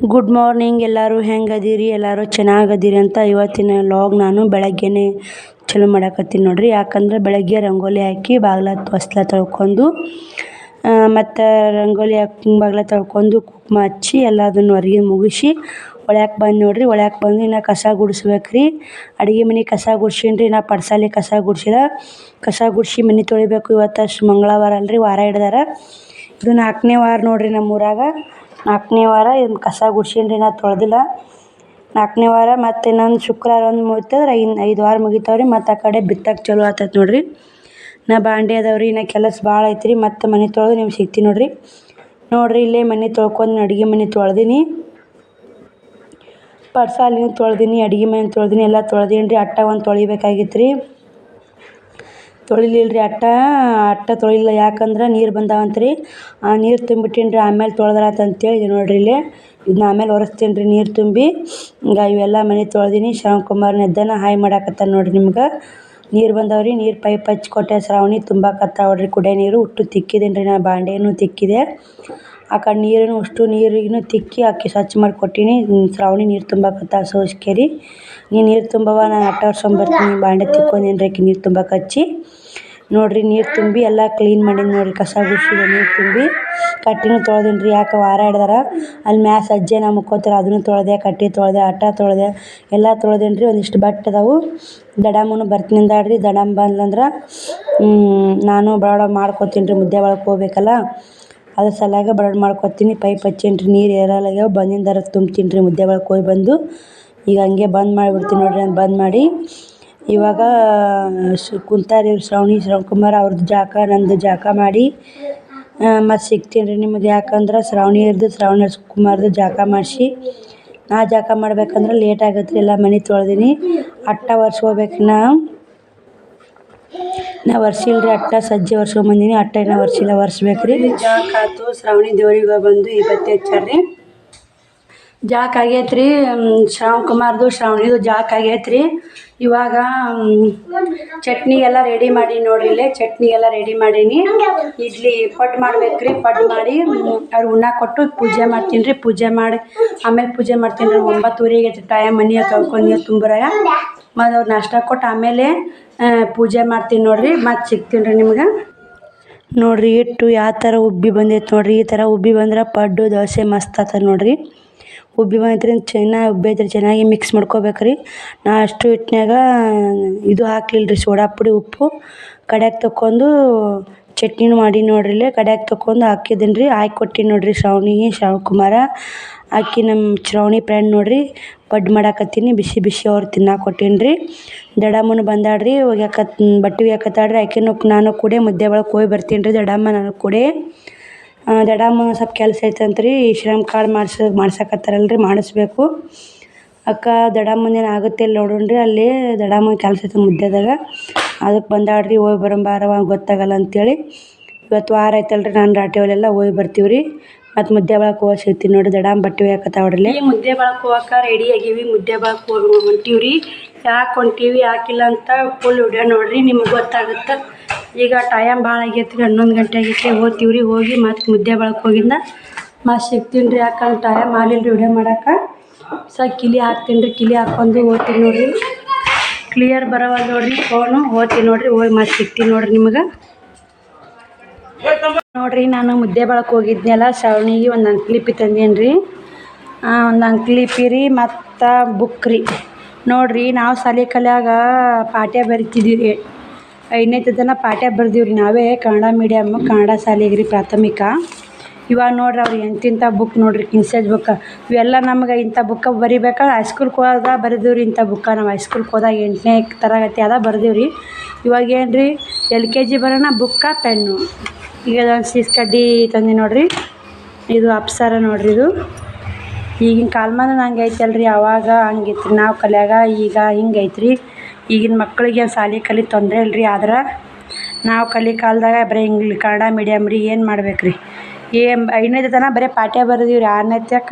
Good morning. ಎಲ್ಲರೂ ಹೆಂಗದಿರಿ? ಎಲ್ಲರೂ ಚೆನ್ನಾಗದಿರಿ ಅಂತ ಇವತ್ತಿನ ಲಾಗ್ ನಾನು ಬೆಳಗ್ಗೆನೇ ಚಲೋ ಮಾಡಕತ್ತೀನಿ ನೋಡ್ರಿ. ಯಾಕಂದ್ರೆ ಬೆಳಗ್ಗೆ ರಂಗೋಲಿ ಹಾಕಿ ಹೊಸ್ಲ ತೊಳ್ಕೊಂಡು ಮತ್ತು ರಂಗೋಲಿ ಹಾಕಿ ಬಾಗ್ಲ ತೊಳ್ಕೊಂಡು ಕುಂಕುಮ ಹಚ್ಚಿ ಎಲ್ಲದನ್ನು ಹೊರಗೆ ಮುಗಿಸಿ ಒಳ್ಯಾಕೆ ಬಂದು ನೋಡ್ರಿ. ಒಳ್ಯಾಕೆ ಬಂದು ಇನ್ನು ಕಸ ಗುಡಿಸ್ಬೇಕ್ರಿ. ಅಡುಗೆ ಮನೆ ಕಸ ಗುಡ್ಸೀನಿ. ನಾ ಪಡ್ಸಾಲಿ ಕಸ ಗುಡ್ಸಿಲ್ಲ. ಕಸ ಗುಡಿಸಿ ಮನೆ ತೊಳಿಬೇಕು. ಇವತ್ತು ಮಂಗಳವಾರ ಅಲ್ರಿ, ವಾರ ಹಿಡ್ದಾರ. ಇದು 4ನೇ ವಾರ ನೋಡ್ರಿ ನಮ್ಮೂರಾಗ. 4ನೇ ವಾರ ಇದು ಕಸ ಗುಡ್ಸೀನಿ. ನಾ ತೊಳೆದಿಲ್ಲ. 4ನೇ ವಾರ ಮತ್ತು ಇನ್ನೊಂದು ಶುಕ್ರವಾರ ಒಂದು ಮುಗಿತಂದ್ರೆ 5 ವಾರ ಮುಗಿತಾವ್ರಿ. ಮತ್ತು ಆ ಕಡೆ ಬಿತ್ತಕ್ಕೆ ಚಲೋ ಆಗ್ತೈತೆ ನೋಡ್ರಿ. ನಾ ಬಾಂಡೆ ಅದಾವ್ರಿ, ಇನ್ನು ಕೆಲಸ ಭಾಳ ಐತ್ರಿ. ಮತ್ತು ಮನೆ ತೊಳೆದು ನಿಮ್ಗೆ ಸಿಗ್ತೀನಿ ನೋಡ್ರಿ. ಇಲ್ಲೇ ಮನೆ ತೊಳ್ಕೊಂಡು ಅಡುಗೆ ಮನೆ ತೊಳ್ದೀನಿ, ಪಡ್ಸಾಲಿನೂ ತೊಳ್ದೀನಿ, ಅಡುಗೆ ಮನೆ ತೊಳ್ದೀನಿ, ಎಲ್ಲ ತೊಳ್ದೀನಿ ರೀ. ಅಟ್ಟ ಒಂದು ತೊಳಿಬೇಕಾಗಿತ್ತು ರೀ, ತೊಳಿಲಿಲ್ಲ ರೀ. ಅಟ್ಟ ತೊಳಿಲಿಲ್ಲ. ಯಾಕಂದ್ರೆ ನೀರು ಬಂದಾವಂತ್ರಿ. ನೀರು ತುಂಬಿಟ್ಟೀನಿ ರೀ. ಆಮೇಲೆ ತೊಳೆದ್ರಾತು ಅಂತೇಳಿ ಇದು ನೋಡ್ರಿ. ಇಲ್ಲೇ ಇದನ್ನ ಆಮೇಲೆ ಒರೆಸ್ತೀನಿ ರೀ ನೀರು ತುಂಬಿ. ಈಗ ಇವೆಲ್ಲ ಮನೆ ತೊಳ್ದೀನಿ. ಶ್ರವಣಕುಮಾರ್ನ ಎದ್ದಾನ ಹಾಯ್ ಮಾಡಾಕತ್ತಾನ ನೋಡ್ರಿ. ನಿಮ್ಗೆ ನೀರು ಬಂದವ್ರಿ. ನೀರು ಪೈಪ್ ಹಚ್ಚಿ ಕೊಟ್ಟೆ. ಶ್ರಾವಣಿ ತುಂಬಾಕತ್ತಾವ ನೋಡ್ರಿ ಕುಡಿಯೋ ನೀರು. ಉಷ್ಟು ತಿಕ್ಕಿದ್ದೀನಿ ರೀ. ನಾ ಬಾಂಡೆನೂ ತಿಕ್ಕಿದೆ. ಆ ಕಡೆ ನೀರಿಗೂ ತಿಕ್ಕಿ ಹಾಕಿ ಸ್ವಚ್ಛ ಮಾಡಿ ಕೊಟ್ಟೀನಿ. ಶ್ರಾವಣಿ ನೀರು ತುಂಬಾಕತ್ತಾವ ಸೋಸ್ಕೇರಿ. ನೀರು ತುಂಬವ, ನಾನು ಅಟ್ಟ ಬರ್ತೀನಿ. ಬಾಂಡೆ ತಿಕ್ಕೊಂಡೇನು ರೀ ನೀರು ತುಂಬಕ್ಕೆ ಹಚ್ಚಿ ನೋಡ್ರಿ. ನೀರು ತುಂಬಿ ಎಲ್ಲ ಕ್ಲೀನ್ ಮಾಡೀನಿ ನೋಡ್ರಿ. ಕಸ ಗುಡಿಸಿದೆ, ನೀರು ತುಂಬಿ ಕಟ್ಟಿನೂ ತೊಳ್ದೀನಿ ರೀ. ಯಾಕೆ ವಾರ ಹಿಡ್ದಾರ. ಅಲ್ಲಿ ಮ್ಯಾಸ್ ಅಜ್ಜನ ಮುಕ್ಕೋತಾರೆ, ಅದನ್ನು ತೊಳೆದೆ, ಕಟ್ಟಿ ತೊಳೆದೆ, ಅಟ್ಟ ತೊಳೆದೆ, ಎಲ್ಲ ತೊಳ್ದೀನಿ ರೀ. ಒಂದಿಷ್ಟು ಬಟ್ಟೆ ಅದಾವು. ದಡಮ್ಮನೂ ಬರ್ತೀನಿ ಅಂದಾಳ್ರಿ. ದಡಮ್ಮ ಬಂದ್ಲಂದ್ರೆ ನಾನು ಬಡ ಮಾಡ್ಕೊತೀನಿ ರೀ. ಮುದ್ದೆ ಒಳಗೆ ಹೋಗ್ಬೇಕಲ್ಲ, ಅದ್ರ ಸಲಾಗ ಬಡ ಮಾಡ್ಕೊತೀನಿ. ಪೈಪ್ ಹಚ್ಚೀನಿ ರೀ. ನೀರು ಏರಲ್ಲಾಗ್ಯಾವ. ಬಂದಿಂದರ ತುಂಬ್ತೀನಿ ರೀ. ಮುದ್ದೆ ಒಳಗೆ ಹೋಗಿ ಬಂದು ಈಗ ಹಂಗೆ ಬಂದ್ ಮಾಡಿಬಿಡ್ತೀನಿ ನೋಡ್ರಿ. ನಾನು ಬಂದ್ ಮಾಡಿ ಇವಾಗ ಕುಂತಾರಿ ಇವ್ರು ಶ್ರವಣಕುಮಾರ್ ಅವ್ರದ್ದು ಜಾಕ ನಂದು ಜಾಕ ಮಾಡಿ ಮತ್ತು ಸಿಗ್ತೀನಿ ರೀ ನಿಮಗೆ. ಯಾಕಂದ್ರೆ ಶ್ರವಣಕುಮಾರ್ದು ಜಾಕ ಮಾಡಿಸಿ ನಾ ಜಾಕ ಮಾಡ್ಬೇಕಂದ್ರೆ ಲೇಟ್ ಆಗತ್ತೆ ರೀ. ಎಲ್ಲ ಮನೆ ತೊಳ್ದೀನಿ. ಅಟ್ಟ ಒರ್ಸ್ಕೋಬೇಕು. ನಾ ಒರ್ಸಿಲ್ಲ ರೀ. ಅಟ್ಟ ಸಜ್ಜೆ ಒರ್ಸ್ಕೊಂಬಂದೀನಿ. ಅಟ್ಟ ಇನ್ನೂ ಒರ್ಸಿಲ್ಲ, ಒರೆಸ್ಬೇಕು ರೀ. ಜಾಕ ಆಯ್ತು. ಶ್ರಾವಣಿ ದೇವ್ರಿಗೆ ಬಂದು ಈ ಬತ್ತಿ ಹಚ್ಚಾರ್ರಿ. ಜಾಕ ಆಗೈತೆ ರೀ. ಶ್ರವಣಕುಮಾರ್ದು ಶ್ರಾವಣಿದು ಜಾಕ ಆಗೈತೆ ರೀ. ಇವಾಗ ಚಟ್ನಿ ಎಲ್ಲ ರೆಡಿ ಮಾಡಿ ನೋಡ್ರಿ. ಇಲ್ಲೇ ಚಟ್ನಿ ಎಲ್ಲ ರೆಡಿ ಮಾಡೀನಿ. ಇಡ್ಲಿ ಪಡ್ಡು ಮಾಡ್ಬೇಕು ರೀ. ಪಡ್ಡು ಮಾಡಿ ಅವ್ರು ಉಣ್ಣಾಕ ಕೊಟ್ಟು ಪೂಜೆ ಮಾಡ್ತೀನಿ ರೀ. ಪೂಜೆ ಮಾಡಿ ಆಮೇಲೆ ಪೂಜೆ ಮಾಡ್ತೀನಿ ರೀ. 9:30 ಆಗೈತೆ ಟೈಮ್. ಮನೆ ತೊಳ್ಕೊಂಡು ನೀರು ತುಂಬರಾಗ ಮತ್ತು ಅವ್ರು ನಾಷ್ಟ ಕೊಟ್ಟು ಆಮೇಲೆ ಪೂಜೆ ಮಾಡ್ತೀನಿ ನೋಡ್ರಿ. ಮತ್ತು ಸಿಗ್ತೀನಿ ರೀ ನಿಮ್ಗೆ. ನೋಡ್ರಿ ಹಿಟ್ಟು ಯಾವ ಥರ ಉಬ್ಬಿ ಬಂದೈತೆ ನೋಡ್ರಿ. ಈ ಥರ ಉಬ್ಬಿ ಬಂದ್ರೆ ಪಡ್ಡು ದೋಸೆ ಮಸ್ತ್ ಆಗ್ತದೆ ನೋಡ್ರಿ. ಉಬ್ಬಿ ಬಂದೈತ್ರಿ. ಚೆನ್ನಾಗಿ ಉಬ್ಬೈತ್ರಿ. ಚೆನ್ನಾಗಿ ಮಿಕ್ಸ್ ಮಾಡ್ಕೋಬೇಕ್ರಿ. ನಾ ಅಷ್ಟು ಹಿಟ್ಟಿನಾಗ ಇದು ಹಾಕ್ಲಿಲ್ಲ ರೀ, ಸೋಡಾ ಪುಡಿ, ಉಪ್ಪು. ಕಡ್ಯಾಕ ತಗೊಂಡು ಚಟ್ನಿನೂ ಮಾಡಿ ನೋಡ್ರಿ. ಇಲ್ಲೇ ಕಡ್ಯಾಕ ತಗೊಂಡು ಹಾಕಿದ್ದೀನಿ ರೀ. ಹಾಕಿ ಕೊಟ್ಟಿನಿ ನೋಡ್ರಿ ಶ್ರವಣಕುಮಾರ ಹಾಕಿ. ನಮ್ಮ ಶ್ರಾವಣಿ ಫ್ರೆಂಡ್ ನೋಡ್ರಿ ಪಡ್ಡು ಮಾಡಾಕತ್ತೀನಿ. ಬಿಸಿ ಬಿಸಿ ಅವ್ರು ತಿನ್ನಾಕ ಕೊಟ್ಟೀನಿ ರೀ. ದಡಮ್ಮನೂ ಬಂದಾಡ್ರಿ. ಬಟ್ಟೆ ಒಗ್ಯಾಕತ್ತಾಳ್ರಿ. ಆಕೆನೂ ನಾನು ಕೂಡ ಮುದ್ದೆ ಒಳಗೆ ಹೋಗಿ ಬರ್ತೀನಿ ರೀ. ದಡಮ್ಮ ನಾನು ಕೂಡ. ದಡಮ್ಮ ಸ್ವಲ್ಪ ಕೆಲಸ ಐತಂತ್ರಿ. ಶ್ರಮ್ ಕಾರ್ಡ್ ಮಾಡ್ಸಕತ್ತಾರಲ್ರಿ, ಮಾಡಿಸ್ಬೇಕು. ಅಕ್ಕ ದಡಮ್ಮಂದೇನು ಆಗುತ್ತೆ ಇಲ್ಲ ನೋಡೋಣ್ರಿ. ಅಲ್ಲಿ ದಡಮ್ಮ ಕೆಲಸ ಐತೆ ಮುದ್ದೆದಾಗ, ಅದಕ್ಕೆ ಬಂದಾಡ್ರಿ. ಹೋಗಿ ಬರೋಂಬಾರವ ಗೊತ್ತಾಗಲ್ಲ ಅಂತೇಳಿ. ಇವತ್ತು ವಾರ ಐತಲ್ರಿ. ನಾನು ರಾಟಿ ಹೊಲೆಲ್ಲ ಹೋಗಿ ಬರ್ತೀವಿ ರೀ. ಮತ್ತು ಮುದ್ದೆ ಒಳಗೆ ಹೋಗಿ ಸಿಗ್ತೀನಿ ನೋಡಿರಿ. ದಡಮ್ಮ ಬಟ್ಟೆ ಒಗ್ಯಾಕತ್ತಾವ್ರಿ. ಮುದ್ದೆ ಒಳಗೆ ಹೋಗಕ್ಕೆ ರೆಡಿ ಆಗೀವಿ. ಮುದ್ದೆ ಒಳಗೆ ಹೊಂಟೀವಿ ರೀ. ಯಾಕೆ ಹೊಂಟೀವಿ ಯಾಕಿಲ್ಲ ಅಂತ ಫುಲ್ ವಿಡಿಯೋ ನೋಡ್ರಿ, ನಿಮ್ಗೆ ಗೊತ್ತಾಗುತ್ತೆ. ಈಗ ಟೈಮ್ ಭಾಳ ಆಗೈತೆ ರೀ. 11 ಗಂಟೆ ಆಗೈತೆ ರೀ. ಹೋಗ್ತೀವಿ ರೀ. ಹೋಗಿ ಮತ್ತು ಮುದ್ದೆ ಒಳಗೆ ಹೋಗಿಂದ ಮತ್ತು ಸಿಗ್ತೀನಿ ರೀ. ಯಾಕಂದ್ರೆ ಟೈಮ್ ಆಗಲಿಲ್ಲ ರೀ ವಿಡಿಯೋ ಮಾಡೋಕೆ. ಕಿಲಿ ಹಾಕ್ತೀನಿ ರೀ. ಕಿಲಿ ಹಾಕ್ಕೊಂಡು ಹೋಗ್ತೀನಿ ನೋಡಿರಿ. ಕ್ಲಿಯರ್ ಬರೋವಲ್ಲ ನೋಡ್ರಿ ಫೋನು. ಹೋಗ್ತೀನಿ ನೋಡ್ರಿ. ಹೋಗಿ ಮತ್ತು ಸಿಗ್ತೀನಿ ನೋಡ್ರಿ ನಿಮ್ಗೆ. ನೋಡ್ರಿ ನಾನು ಮುದ್ದೆ ಒಳಗೆ ಹೋಗಿದ್ನಲ್ಲ, ಶ್ರಾವಣಿಗೆ ಒಂದು ಅಂಕ್ಲಿಪಿ ತಂದೇನಿ ರೀ. ಒಂದು ಅಂಕ್ಲಿಪಿ ರೀ ಮತ್ತು ಬುಕ್ ರೀ. ನೋಡ್ರಿ ನಾವು ಶಾಲೆ ಕಲ್ಯಾಗ ಪಾಠ್ಯ ಬರಿತಿದ್ವಿ ರೀ. 5ನೇ ತನಕ ಪಾಠ್ಯ ಬರ್ದೀವಿ ರೀ ನಾವೇ. ಕನ್ನಡ ಮೀಡಿಯಮ್, ಕನ್ನಡ ಶಾಲೆಗೆ ರೀ, ಪ್ರಾಥಮಿಕ. ಇವಾಗ ನೋಡ್ರಿ ಅವ್ರು ಎಂತಿಂಥ ಬುಕ್ ನೋಡ್ರಿ, ಕಿನ್ಸೇಜ್ ಬುಕ್. ಇವೆಲ್ಲ ನಮ್ಗೆ ಇಂಥ ಬುಕ್ಕ ಬರಿಬೇಕಾದ್ರೆ ಹೈಸ್ಕೂಲ್ಗೆ ಹೋದಾಗ ಬರೆದೀವಿ ರೀ. ಇಂಥ ಬುಕ್ಕ ನಾವು ಹೈಸ್ಕೂಲ್ಗೆ ಹೋದಾಗ 8ನೇ ತರಗತಿ ಅದ ಬರೆದೀವಿ ರೀ. ಇವಾಗ ಏನು ರೀ LKG ಬರೋಣ ಬುಕ್ಕ, ಪೆನ್ನು. ಈಗ ಅದೊಂದು ಸೀಸ್ ಕಡ್ಡಿ ತಂದು ನೋಡ್ರಿ. ಇದು ಅಪ್ಸರ ನೋಡ್ರಿ. ಇದು ಈಗಿನ ಕಾಲಮಾನ ಹಂಗೆ ಐತಲ್ರಿ. ಅವಾಗ ಹಂಗಿತ್ತು ರೀ ನಾವು ಕಲ್ಯಾಗ. ಈಗ ಹಿಂಗೆ ಐತ್ರಿ. ಈಗಿನ ಮಕ್ಕಳಿಗೆ ಶಾಲೆ ಕಲಿ ತೊಂದರೆ ಇಲ್ರಿ. ಆದ್ರೆ ನಾವು ಕಲಿ ಕಾಲದಾಗ ಬರೀ ಕನ್ನಡ ಮೀಡಿಯಮ್ ರೀ. ಏನು ಮಾಡ್ಬೇಕು ರೀ. 5ನೇ ತನಕ ಬರೀ ಪಾಠ್ಯ ಬರ್ದೀವಿ ರೀ. 6ನೇ ತನಕ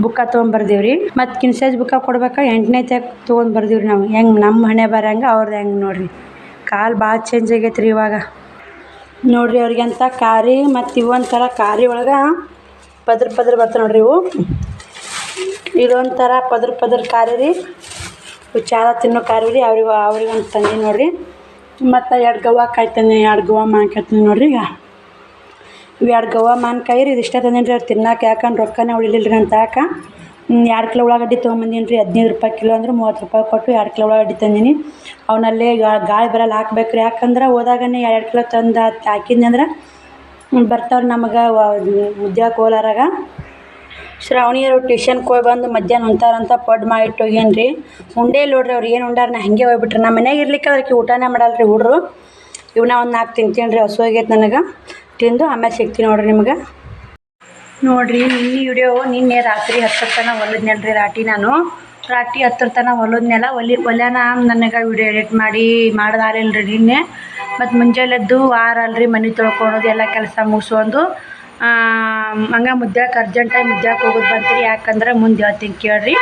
ಬುಕ್ಕ ತೊಗೊಂಬರ್ದೀವಿ ರೀ. ಮತ್ತು ಕಿನ್ಸೇಜ್ ಬುಕ್ಕ ಕೊಡ್ಬೇಕಾ 8ನೇ ತನಕ ತೊಗೊಂಡು ಬರ್ದೀವಿ ರೀ ನಾವು. ಹೆಂಗೆ ನಮ್ಮ ಹಣೆ ಬರಂಗೆ ಅವ್ರದ್ದು ಹೆಂಗೆ ನೋಡ್ರಿ. ಕಾಲ ಭಾಳ ಚೇಂಜ್ ಆಗೈತೆ ರೀ ಇವಾಗ. ನೋಡ್ರಿ ಅವ್ರಿಗೆ ಅಂತ ಕಾರಿ ಮತ್ತು ಇವೊಂಥರ ಕಾರಿ ಒಳಗೆ ಪದ್ರ ಬರ್ತಾವೆ ನೋಡ್ರಿ. ಇವು ಇದೊಂಥರ ಪದ್ರ ಖಾರಿ ರೀ. ಚಾದ ತಿನ್ನೋ ಖಾರಿ ರೀ. ಅವ್ರಿಗೊಂದು ತಂದಿ ನೋಡಿರಿ. ಮತ್ತು 2 ಗವ್ವ ಕಾಯಿ ತಂದೆ, 2 ಗವ್ವ ಮಾನ್ಕಾಯಿ ತಂದೆ ನೋಡಿರಿ. ಈಗ ಇವು 2 ಗವ್ವ ಮಾನ್ಕಾಯಿ ರೀ. ಇದಿಷ್ಟ ತಂದೀನಿ ರೀ. ಅವ್ರು ತಿನ್ನಕ್ಕೆ ಯಾಕಂದ್ರೆ ರೊಕ್ಕನೇ ಉಳಿಲಿಲ್ಲ ರೀ ಅಂತ ಯಾಕೆ 2 ಕಿಲೋ ಉಳ್ಳಾಗಡ್ಡಿ ತೊಗೊಂಬಂದೀನಿ ರೀ. 15 ರೂಪಾಯಿ ಕಿಲೋ ಅಂದ್ರೆ 30 ರೂಪಾಯಿ ಕೊಟ್ಟು 2 ಕಿಲೋ ಉಳ್ಳಾಗಡ್ಡಿ ತಂದೀನಿ. ಅವನಲ್ಲೇ ಗಾಳಿ ಬರಲ್ಲ ಹಾಕ್ಬೇಕು ರೀ. ಯಾಕಂದ್ರೆ ಹೋದಾಗನೇ 2 ಕಿಲೋ ತಂದು ಹಾಕಿದ್ನಿ ಅಂದ್ರೆ ಬರ್ತಾವ್ರಿ ನಮಗೆ ಉದ್ಯೋಗಕ್ಕೆ ಹೋಲಾರಾಗ. ಶ್ರಾವಣಿಯರು ಟ್ಯೂಷನ್ಗೆ ಹೋಗಿ ಬಂದು ಮಧ್ಯಾಹ್ನ ಉಣ್ತಾರಂತ ಪಡ್ ಮಾಡಿಟ್ಟು ಹೋಗ್ಯಾನ ರೀ. ಉಂಡೇ ಇಲ್ಲ ನೋಡ್ರಿ. ಅವ್ರು ಏನು ಉಂಡಾರ ನಾ ಹಾಗೆ ಹೋಗ್ಬಿಟ್ರಿ. ನಮ್ಮ ಮನ್ಯಾಗ ಇರ್ಲಿಕ್ಕೆ ಅದಕ್ಕೆ ಊಟನೇ ಮಾಡಲ್ಲ ರೀ ಹುಡ್ರು. ಇವನ್ನ ಒಂದು 4 ತಿಂತೀನಿ ರೀ. ಹಸು ಆಗೈತೆ ನನಗೆ. ತಿಂದು ಆಮೇಲೆ ಸಿಗ್ತೀನಿ ನೋಡಿರಿ ನಿಮ್ಗೆ. ನೋಡಿರಿ ನಿನ್ನೆ ರಾತ್ರಿ 10 ತನಕ ಹೊಲಿದ್ನಲ್ಲ ರೀ ರಾಟಿ. ನಾನು ರಾಟಿ 10 ತನಕ ಹೊಲಿದ್ನೆಲ್ಲ. ಒಲ್ಯಾನ ನನಗೆ ವಿಡಿಯೋ ಎಡಿಟ್ ಮಾಡ್ದಾರಿಲ್ಲ ರೀ ನಿನ್ನೆ. ಮತ್ತು ಮುಂಜಾನೆದ್ದು ವಾರ ಅಲ್ರಿ ಮನೆ ತೊಳ್ಕೊಳೋದು ಎಲ್ಲ ಕೆಲಸ ಮುಗಿಸ್ಕೊಂಡು ಹಂಗೆ ಮುದ್ದ್ಯಾಕೆ ಅರ್ಜೆಂಟಾಗಿ ಮುದ್ದ್ಯಾಕೆ ಹೋಗೋದು ಬಂತು. ಯಾಕಂದ್ರೆ ಮುಂದೆ ಹೇಳ್ತೀನಿ ಕೇಳ್ರಿ.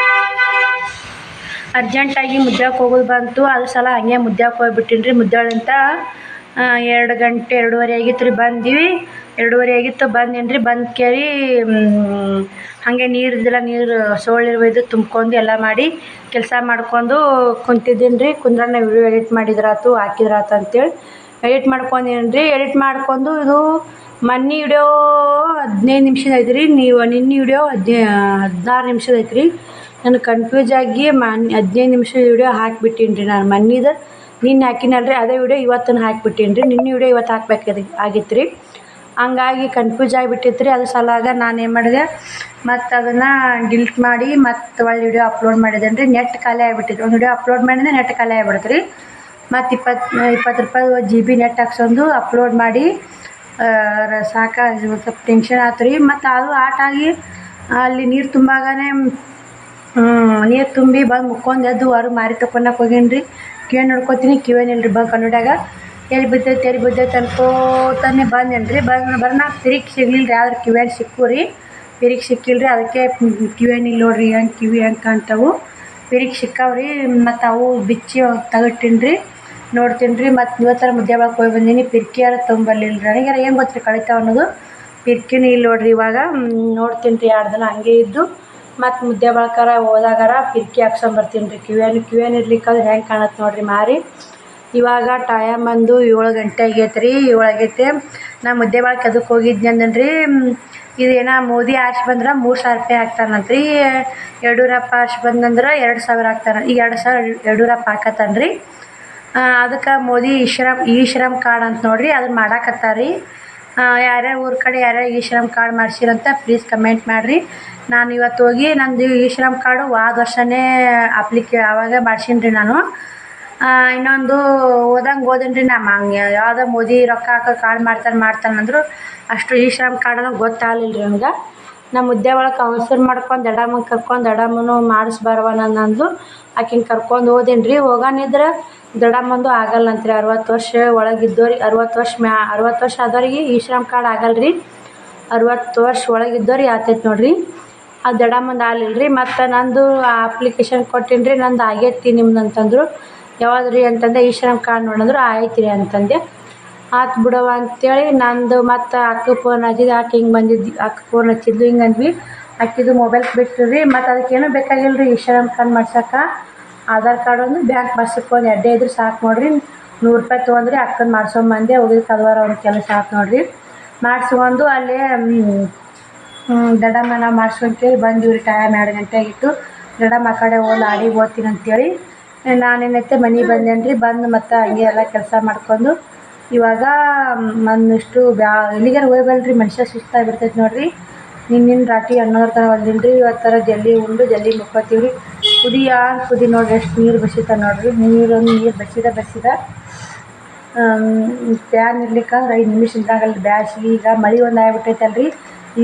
ಅರ್ಜೆಂಟಾಗಿ ಮುದ್ದ್ಯಾಕೆ ಹೋಗೋದು ಬಂತು. ಅದ್ರ ಸಲ ಹಂಗೆ ಮುದ್ದ್ಯಾಕೆ ಹೋಗ್ಬಿಟ್ಟಿನಿ ರೀ. ಮುದ್ದಾಳಂತ 2 ಗಂಟೆ 2:30 ಆಗಿತ್ತು ರೀ. ಬಂದೀವಿ 2:30 ಆಗಿತ್ತು. ಬಂದೇನು ರೀ. ಬಂದು ಕೇಳಿ ಹಾಗೆ ನೀರು ಸೋಳಿರ್ಬೋದು ತುಂಬ್ಕೊಂಡು ಎಲ್ಲ ಮಾಡಿ ಕೆಲಸ ಮಾಡ್ಕೊಂಡು ಕುಂತಿದ್ದೀನಿ ರೀ. ಕುಂದ್ರನ್ನ ವಿಡಿಯೋ ಎಡಿಟ್ ಮಾಡಿದ್ರಾತು ಹಾಕಿದ್ರಾತು ಅಂತೇಳಿ ಎಡಿಟ್ ಮಾಡ್ಕೊಂಡೀನಿ ರೀ. ಎಡಿಟ್ ಮಾಡ್ಕೊಂಡು ಇದು ಮೊನ್ನೆ ವಿಡಿಯೋ 15 ನಿಮಿಷದ ಐತೆ ರೀ. ನಿನ್ನೆ ವಿಡಿಯೋ 16 ನಿಮಿಷದ ಐತೆ ರೀ. ನನಗೆ ಕನ್ಫ್ಯೂಸ್ ಆಗಿ 15 ನಿಮಿಷದ ವಿಡಿಯೋ ಹಾಕಿಬಿಟ್ಟೀನಿ ರೀ. ನಾನು ನಿನ್ನೆ ಹಾಕಿನಲ್ಲ ರೀ ಅದೇ ವಿಡಿಯೋ ಇವತ್ತನ್ನು ಹಾಕಿಬಿಟ್ಟೀನಿ ರೀ. ನಿನ್ನೆ ವಿಡಿಯೋ ಇವತ್ತು ಆಗಿತ್ತು ರೀ. ಹಂಗಾಗಿ ಕನ್ಫ್ಯೂಸ್ ಆಗಿಬಿಟ್ಟಿತ್ತು ರೀ. ಅದ್ರ ಸಲಾಗ ನಾನು ಏನು ಮಾಡಿದೆ, ಮತ್ತು ಅದನ್ನು ಡಿಲೀಟ್ ಮಾಡಿ ಮತ್ತು ಒಳ್ಳೆ ವಿಡಿಯೋ ಅಪ್ಲೋಡ್ ಮಾಡಿದ್ದೇನೆ ರೀ. ನೆಟ್ ಖಾಲಿ ಆಗಿಬಿಟ್ಟಿತ್ತು. ಒಂದು ವಿಡಿಯೋ ಅಪ್ಲೋಡ್ ಮಾಡಿದ್ರೆ ನೆಟ್ ಖಾಲಿ ಆಗಿಬಿಡುತ್ತೆ ರೀ. ಮತ್ತು 20 ರೂಪಾಯಿ GB ನೆಟ್ ಹಾಕ್ಸೊಂದು ಅಪ್ಲೋಡ್ ಮಾಡಿ ಸ್ವಲ್ಪ ಟೆನ್ಷನ್ ಆಯ್ತು ರೀ. ಮತ್ತು ಅದು ಆಗಿ ಅಲ್ಲಿ ನೀರು ತುಂಬಾಗನೇ ನೀರು ತುಂಬಿ ಬಂದು ಮುಕ್ಕೊಂಡು ಎದ್ದು ಹೊರಗೆ ಮಾರಿ ತೊಗೊಳಕ್ಕೆ ಹೋಗೀನಿ ರೀ. ಕಿವಿ ನೋಡ್ಕೊತೀನಿ, ಕಿವೇನಿಲ್ಲ ರೀ. ಬಂದು ಕನ್ನಡಾಗ ಎಲ್ಲಿ ಬಿದ್ದೈತೆ ಅನ್ಕೋತಾನೆ ಬಂದೇನು ರೀ. ಬರ್ನ ತಿರುಗಿ ಸಿಗ್ಲಿಲ್ಲ ರೀ. ಆದ್ರೆ ಕಿವಿಯನ್ನು ಸಿಕ್ಕು ರೀ. ತಿರುಗಿ ಸಿಕ್ಕಿಲ್ಲ ರೀ. ಅದಕ್ಕೆ ಕಿವೇನಿಲ್ಲ ನೋಡ್ರಿ. ಕಿವಿ ಹೆಂಗೆ ಕಾಣ್ತಾವು. ತಿರುಗಿ ಸಿಕ್ಕಾವ್ರಿ. ಮತ್ತು ಅವು ಬಿಚ್ಚಿ ತಗಟ್ಟಿನಿ ರೀ. ನೋಡ್ತೀನಿ ರೀ. ಮತ್ತು ಇವತ್ತರ ಮುದ್ದೆ ಒಳಗೆ ಹೋಗಿ ಬಂದೀನಿ. ಪಿರ್ಕಿಯಾರ ತೊಗೊಂಬರ್ಲಿಲ್ಲ ರೀ. ನನಗೆ ಏನು ಗೊತ್ತು ರೀ ಕಳಿತಾವ ಅನ್ನೋದು. ಪಿರ್ಕಿನೂ ಇಲ್ಲ ನೋಡ್ರಿ. ಇವಾಗ ನೋಡ್ತೀನಿ ರೀ. 2 ದಿನ ಹಂಗೆ ಇದ್ದು ಮತ್ತು ಮುದ್ದೆ ಬಳಕಾರ ಹೋದಾಗಾರ ಪಿರ್ಕಿ ಹಾಕ್ಸೊಂಬರ್ತೀನಿ ರೀ. ಕಿವಿಯನ್ನು ಇರ್ಲಿಕ್ಕಾದ್ರೆ ಹೆಂಗೆ ಕಾಣತ್ತೆ ನೋಡಿರಿ ಮಾರಿ. ಇವಾಗ ಟೈಮ್ ಬಂದು 7 ಗಂಟೆ ಆಗೈತೆ ರೀ. 7 ಆಗೈತೆ. ನಾ ಮುದ್ದೆ ಬಳಕೆ ಅದಕ್ಕೆ ಹೋಗಿದ್ನಿ ಅಂದನ್ರಿ. ಇದೇನೋ ಮೋದಿ ಆರ್ಸಿ ಬಂದ್ರೆ 3000 ರೂಪಾಯಿ ಹಾಕ್ತಾನಂತ ರೀ. ಯಡಿಯೂರಪ್ಪ ಆರ್ಸಿ ಬಂದಂದ್ರೆ 2000 ಹಾಕ್ತಾನೆ. ಈಗ 2000 ಯಡಿಯೂರಪ್ಪ ಹಾಕತ್ತಾನ ರೀ. ಅದಕ್ಕೆ ಮೋದಿ ಈ ಶ್ರಮ್ ಕಾರ್ಡ್ ಅಂತ ನೋಡಿರಿ ಅದನ್ನು ಮಾಡಾಕತ್ತಾರ ರೀ. ಯಾರ್ಯಾರ ಊರ ಕಡೆ ಯಾರ್ಯಾರು ಈ ಶ್ರಮ್ ಕಾರ್ಡ್ ಮಾಡ್ಸಿರಂತ ಪ್ಲೀಸ್ ಕಮೆಂಟ್ ಮಾಡಿರಿ. ನಾನು ಇವತ್ತು ಹೋಗಿ ನಂದು ಈ ಶ್ರಮ್ ಕಾರ್ಡು ಹೋದ ವರ್ಷನೇ ಆವಾಗ ಮಾಡ್ಸೀನಿ ರೀ ನಾನು. ಇನ್ನೊಂದು ಹೋದೇನು ರೀ. ಯಾವುದೋ ಮೋದಿ ರೊಕ್ಕ ಹಾಕೋ ಕಾರ್ಡ್ ಮಾಡ್ತಾನಂದ್ರು. ಅಷ್ಟು ಈ ಶ್ರಮ್ ಕಾರ್ಡನ್ನು ಗೊತ್ತಾಗಲಿಲ್ಲ ರೀ ನನಗೆ. ನಮ್ಮ ಮುದ್ದೆ ಒಳಗೆ ಅವಸರ ಮಾಡ್ಕೊಂಡು ದಡಮ್ಮನ ಕರ್ಕೊಂಡು ದಡಮ್ಮನು ಮಾಡಿಸ್ಬಾರವ ನಂದು. ಆಕಿನ ಕರ್ಕೊಂಡು ಹೋದೇನು ರೀ. ಹೋಗಾನಿದ್ರೆ ದಡಮ್ಮಂದು ಆಗಲ್ಲಂತ್ರಿ. 60 ವರ್ಷ ಒಳಗಿದ್ದವ್ರಿಗೆ 60 ವರ್ಷ ಆದವ್ರಿಗೆ ಈ ಶ್ರಮ್ ಕಾರ್ಡ್ ಆಗಲ್ಲ ರೀ. 60 ವರ್ಷ ಒಳಗಿದ್ದವ್ರಿಗೆ ಆಗ್ತೈತೆ ನೋಡಿರಿ. ಅದು ದಡಮ್ಮಂದು ಆಗಲಿಲ್ಲ ರೀ. ಮತ್ತು ನಂದು ಅಪ್ಲಿಕೇಶನ್ ಕೊಟ್ಟೀನಿ ರೀ. ನಂದು ಆಗೈತಿ ನಿಮ್ದು ಅಂತಂದರು. ಯಾವ್ದು ರೀ ಅಂತಂದೆ. ಈ ಶ್ರಮ್ ಕಾರ್ಡ್ ನೋಡಿದ್ರು ಆಯ್ತು ರೀ ಅಂತಂದೆ. ಆಯ್ತು ಬಿಡವ ಅಂತೇಳಿ ನಂದು ಮತ್ತು ಅಕ್ಕ ಫೋನ್ ಹಚ್ಚಿದ್ದು. ಆಕೆ ಹಿಂಗೆ ಬಂದಿದ್ದು ಅಕ್ಕ ಫೋನ್ ಹಚ್ಚಿದ್ಲು. ಹಿಂಗೆ ಅಂದ್ವಿ. ಅಕ್ಕಿದು ಮೊಬೈಲ್ ಬಿಟ್ಟು ರೀ. ಮತ್ತು ಅದಕ್ಕೇನೂ ಬೇಕಾಗಿಲ್ಲ ರೀ. ಈ ಶ್ರಮ್ ಕಾರ್ಡ್ ಮಾಡ್ಸೋಕೆ ಆಧಾರ್ ಕಾರ್ಡ್ ಒಂದು ಬ್ಯಾಂಕ್ ಪಾಸ್ಬುಕ್ ಒಂದು 2 ಇದ್ರೆ ಸಾಕು ನೋಡಿರಿ. 100 ರೂಪಾಯಿ ತೊಗೊಂಡ್ರಿ. ಅಕ್ಕನ ಮಾಡ್ಸೊಂಬಂದೆ. ಹೋಗಿದ್ದಕ್ಕೆ ಅದವಾರ ಒಂದು ಕೆಲಸ ಆಯ್ತು ನೋಡಿರಿ. ಮಾಡಿಸ್ಕೊಂಡು ಅಲ್ಲೇ ದಡಮ್ಮನ ಮಾಡಿಸ್ಕೊಂತೇಳಿ ಬಂದೀವಿ ರೀ. ಟೈಮ್ 2 ಗಂಟೆ ಆಗಿತ್ತು. ದಡಮ್ಮ ಆ ಕಡೆ ಆಡಿಗೆ ಓದ್ತೀನಿ ಅಂತೇಳಿ ನಾನೇನೈತೆ ಮನೆಗೆ ಬಂದೇನು ರೀ. ಬಂದು ಮತ್ತು ಹಂಗೆ ಎಲ್ಲ ಕೆಲಸ ಮಾಡ್ಕೊಂಡು ಇವಾಗ ಒಂದಿಷ್ಟು ಎಲ್ಲಿಗಾರ ಹೋಗ್ಬಲ್ರಿ. ಮನುಷ್ಯ ಸುಸ್ತಾಗಿಬಿಡ್ತೈತೆ ನೋಡಿರಿ. ನಿನ್ನಿನ ರಾತ್ರಿ 11 ತನಕ ಹೊಲ್ದಿನಿ ರೀ. ಇವತ್ತರ ಜಲ್ದಿ ಉಂಡು ಜಲ್ದಿ ಮುಕ್ಕೊತೀವಿ ರೀ. ಕುದಿ ನೋಡಿರಿ ಎಷ್ಟು ನೀರು ಬಸಿತ ನೋಡಿರಿ. ನೀರು ಬಸಿದ ಫ್ಯಾನ್ ಇರ್ಲಿಕ್ಕಂದ್ರೆ 5 ನಿಮಿಷ ಇದ್ರಾಗಲ್ಲ ಬ್ಯಾಸ್ಗೆ. ಈಗ ಮಳೆ ಒಂದು ಆಗಿಬಿಟ್ಟೈತಲ್ಲ ರೀ.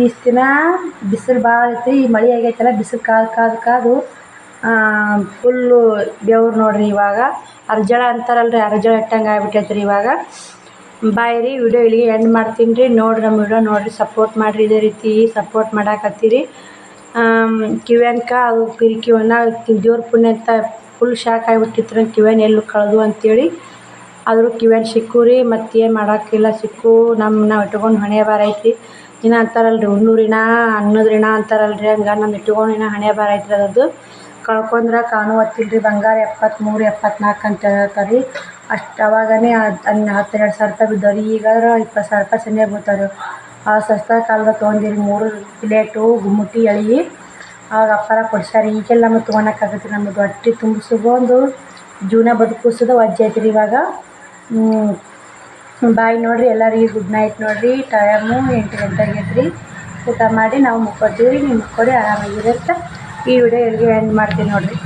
ಇಷ್ಟು ದಿನ ಬಿಸಿಲು ಭಾಳ ಐತಿ. ಈ ಮಳೆ ಆಗೈತಲ್ಲ ಬಿಸಿಲು ಕಾದು ಫುಲ್ಲು ಬೆವ್ರು ನೋಡಿರಿ. ಇವಾಗ ಅರ್ಜಳ ಅಂತಾರಲ್ಲ ರೀ. ಅರ್ಜಳ ಇಟ್ಟಂಗೆ ಆಗಿಬಿಟ್ಟೈತೆ ರೀ ಇವಾಗ. ಬಾಯ್ ರೀ. ವಿಡಿಯೋ ಇಲ್ಲಿಗೆ ಎಂಡ್ ಮಾಡ್ತೀನಿ ರೀ. ನೋಡಿರಿ ನಮ್ಮ ವಿಡಿಯೋ ನೋಡಿರಿ. ಸಪೋರ್ಟ್ ಮಾಡಿರಿ. ಇದೇ ರೀತಿ ಸಪೋರ್ಟ್ ಮಾಡಾಕತ್ತೀರಿ. ಕಿವ್ಯಾನ್ಕ ಅದು ಕಿವಿಯನ್ನ ದೇವ್ರ ಪುಣ್ಯ ಅಂತ ಫುಲ್ ಶಾಕ್ ಆಗಿಬಿಟ್ಟಿತ್ತು. ಕಿವ್ಯಾನ್ ಎಲ್ಲೂ ಕಳೆದು ಅಂತೇಳಿ. ಆದರೂ ಕಿವ್ಯಾನ್ ಸಿಕ್ಕು ರೀ. ಮತ್ತೇನು ಮಾಡೋಕ್ಕಿಲ್ಲ. ಸಿಕ್ಕು ನಾವು ಇಟ್ಕೊಂಡು ಹಣೆ ಬಾರ ಐತಿ. ಇನ್ನು ಅಂತಾರಲ್ರಿ ಹುಣ್ಣೂರಿನ ಅನ್ನೋದ್ರಿನ ಅಂತಾರಲ್ರಿ ಹಂಗೆ ನಮ್ಮ ಇಟ್ಕೊಂಡಿನ ಹಣೆ ಬಾರ ಐತ್ರಿ ಅದರದ್ದು ಕಳ್ಕೊಂಡ್ರೆ ಕಾಣುವತ್ತಿಲ್ರಿ ಬಂಗಾರ 73 74 ಅಂತ ಹೇಳ್ತಾರೆ ರೀ ಅಷ್ಟು ಅವಾಗನೇ 10-12 ಸಾವಿರ ರೂಪಾಯಿ ಬಿದ್ದವ್ರಿ ಈಗಾದ್ರೆ 20 ಸಾವಿರ ರೂಪಾಯಿ ಸನಿಯ ಬೀಳ್ತಾವ್ರಿ ಆ ಸಸ್ತಾ ಕಾಲದಾಗ ತೊಗೊಂಡಿರಿ 3 ಪ್ಲೇಟು ಗುಮ್ಮಟಿ ಎಳೆ ಆವಾಗ ಅಪ್ಪಾರ ಕೊಡ್ಸ್ಯಾರ ಈಗೆಲ್ಲ ನಮಗೆ ತೊಗೊಳಕ್ಕಾಗತ್ತೆ ನಮ್ಮದು ಹೊಟ್ಟೆ ತುಂಬಿಸ್ಕೊಂಡು ಜೀವನ ಬದುಕಿಸೋದು ವಜ್ಜೆ ಐತ್ರಿ ಇವಾಗ ಬಾಯ್ ನೋಡಿರಿ ಎಲ್ಲರಿಗೆ ಗುಡ್ ನೈಟ್ ನೋಡಿರಿ ಟೈಮು 8 ಗಂಟೆ ಆಗೈತ್ರಿ ಊಟ ಮಾಡಿ ನಾವು ಮುಕ್ಕೊತೀವಿ ರೀ ನೀವು ಮುಕ್ಕೊರಿ ಆರಾಮಾಗಿರಿ ಅಂತ ಈ ವಿಡಿಯೋ ಎಲ್ಲಿಗೆ ಎಂಡ್ ಮಾಡ್ತೀನಿ ನೋಡಿರಿ.